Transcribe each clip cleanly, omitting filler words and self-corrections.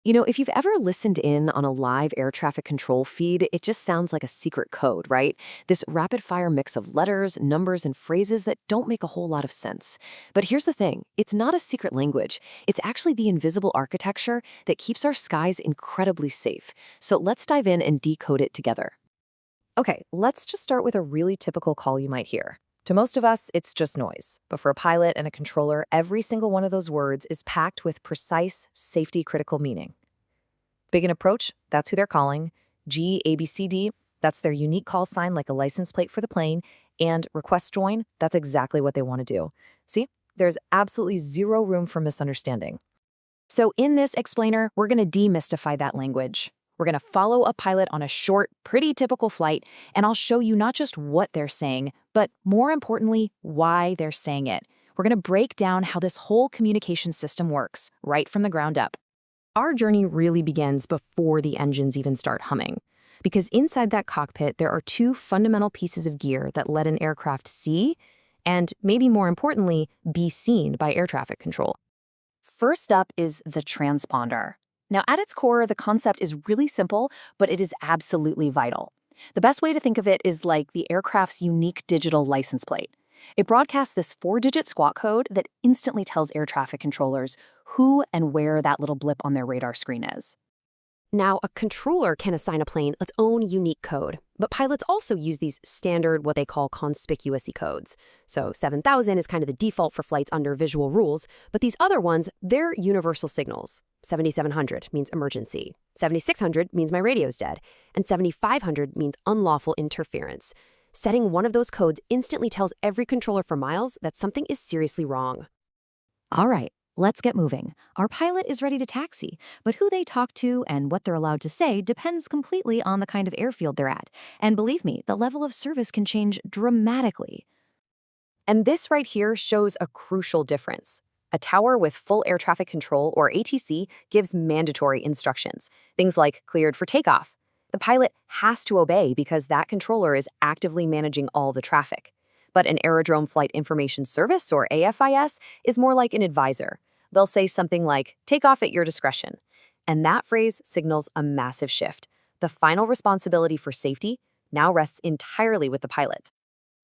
If you've ever listened in on a live air traffic control feed, it just sounds like a secret code, right? This rapid fire mix of letters, numbers, and phrases that don't make a whole lot of sense. But here's the thing, it's not a secret language. It's actually the invisible architecture that keeps our skies incredibly safe. So let's dive in and decode it together. Okay, let's just start with a really typical call you might hear. To most of us, it's just noise. But for a pilot and a controller, every single one of those words is packed with precise, safety-critical meaning. Big and approach, that's who they're calling. G, A, B, C, D, that's their unique call sign like a license plate for the plane. And request join, that's exactly what they want to do. See, there's absolutely zero room for misunderstanding. So in this explainer, we're going to demystify that language. We're going to follow a pilot on a short, pretty typical flight, and I'll show you not just what they're saying, but more importantly, why they're saying it. We're going to break down how this whole communication system works, right from the ground up. Our journey really begins before the engines even start humming. Because inside that cockpit, there are two fundamental pieces of gear that let an aircraft see, and maybe more importantly, be seen by air traffic control. First up is the transponder. Now, at its core, the concept is really simple, but it is absolutely vital. The best way to think of it is like the aircraft's unique digital license plate. It broadcasts this 4-digit squawk code that instantly tells air traffic controllers who and where that little blip on their radar screen is. Now, a controller can assign a plane its own unique code, but pilots also use these standard, what they call conspicuous codes. So 7000 is kind of the default for flights under visual rules, but these other ones, they're universal signals. 7700 means emergency, 7600 means my radio's dead, and 7500 means unlawful interference. Setting one of those codes instantly tells every controller for miles that something is seriously wrong. All right. Let's get moving. Our pilot is ready to taxi, but who they talk to and what they're allowed to say depends completely on the kind of airfield they're at. And believe me, the level of service can change dramatically. And this right here shows a crucial difference. A tower with full air traffic control, or ATC, gives mandatory instructions, things like cleared for takeoff. The pilot has to obey because that controller is actively managing all the traffic. But an Aerodrome Flight Information Service, or AFIS, is more like an advisor. They'll say something like, take off at your discretion. And that phrase signals a massive shift. The final responsibility for safety now rests entirely with the pilot.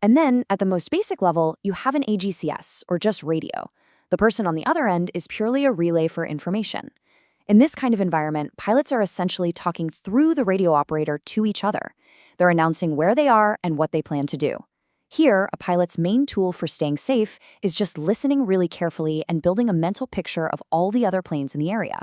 And then, at the most basic level, you have an AGCS, or just radio. The person on the other end is purely a relay for information. In this kind of environment, pilots are essentially talking through the radio operator to each other. They're announcing where they are and what they plan to do. Here, a pilot's main tool for staying safe is just listening really carefully and building a mental picture of all the other planes in the area.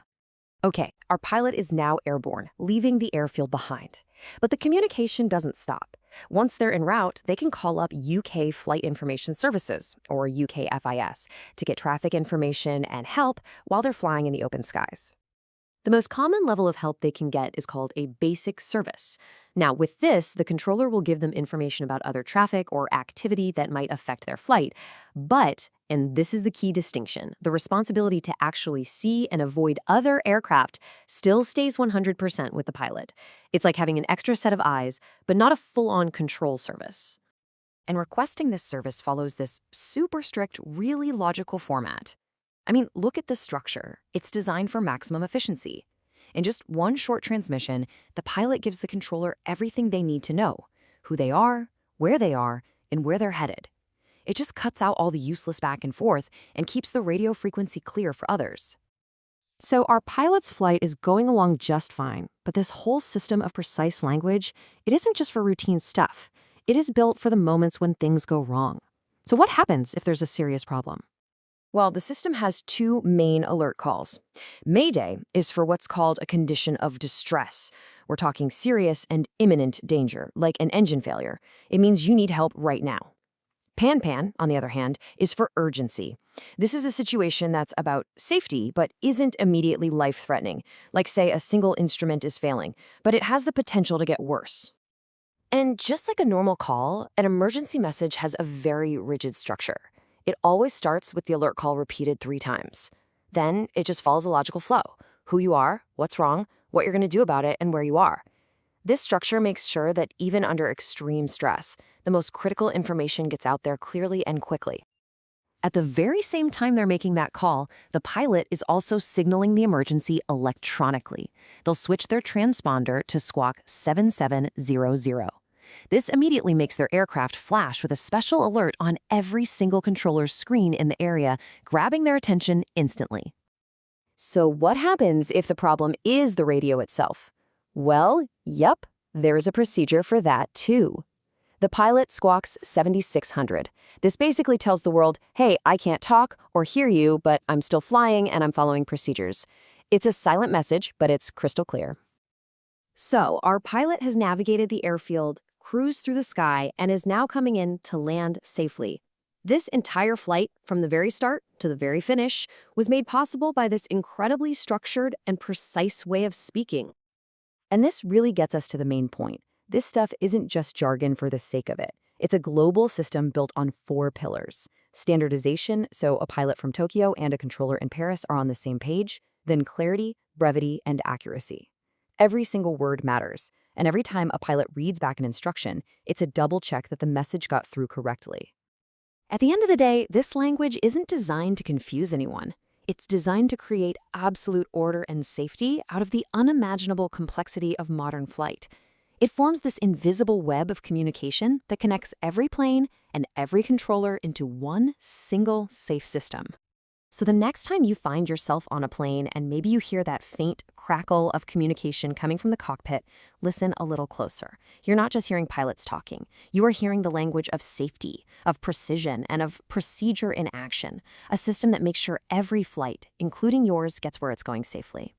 Okay, our pilot is now airborne, leaving the airfield behind. But the communication doesn't stop. Once they're en route, they can call up UK Flight Information Services, or UKFIS, to get traffic information and help while they're flying in the open skies. The most common level of help they can get is called a basic service. Now, with this, the controller will give them information about other traffic or activity that might affect their flight. But, and this is the key distinction, the responsibility to actually see and avoid other aircraft still stays 100% with the pilot. It's like having an extra set of eyes, but not a full-on control service. And requesting this service follows this super strict, really logical format. I mean, look at the structure. It's designed for maximum efficiency. In just one short transmission, the pilot gives the controller everything they need to know: who they are, and where they're headed. It just cuts out all the useless back and forth and keeps the radio frequency clear for others. So our pilot's flight is going along just fine, but this whole system of precise language, it isn't just for routine stuff. It is built for the moments when things go wrong. So what happens if there's a serious problem? Well, the system has two main alert calls. Mayday is for what's called a condition of distress. We're talking serious and imminent danger, like an engine failure. It means you need help right now. Pan-pan, on the other hand, is for urgency. This is a situation that's about safety, but isn't immediately life-threatening, like, say, a single instrument is failing, but it has the potential to get worse. And just like a normal call, an emergency message has a very rigid structure. It always starts with the alert call repeated 3 times. Then it just follows a logical flow: who you are, what's wrong, what you're going to do about it, and where you are. This structure makes sure that even under extreme stress, the most critical information gets out there clearly and quickly. At the very same time they're making that call, the pilot is also signaling the emergency electronically. They'll switch their transponder to squawk 7700. This immediately makes their aircraft flash with a special alert on every single controller's screen in the area, grabbing their attention instantly. So what happens if the problem is the radio itself? Well, yep, there's a procedure for that too. The pilot squawks 7600. This basically tells the world, hey, I can't talk or hear you, but I'm still flying and I'm following procedures. It's a silent message, but it's crystal clear. So, our pilot has navigated the airfield, cruised through the sky, and is now coming in to land safely. This entire flight, from the very start to the very finish, was made possible by this incredibly structured and precise way of speaking. And this really gets us to the main point. This stuff isn't just jargon for the sake of it. It's a global system built on 4 pillars. Standardization, so a pilot from Tokyo and a controller in Paris are on the same page. Then clarity, brevity, and accuracy. Every single word matters, and every time a pilot reads back an instruction, it's a double check that the message got through correctly. At the end of the day, this language isn't designed to confuse anyone. It's designed to create absolute order and safety out of the unimaginable complexity of modern flight. It forms this invisible web of communication that connects every plane and every controller into one single safe system. So the next time you find yourself on a plane and maybe you hear that faint crackle of communication coming from the cockpit, listen a little closer. You're not just hearing pilots talking. You are hearing the language of safety, of precision, and of procedure in action, a system that makes sure every flight, including yours, gets where it's going safely.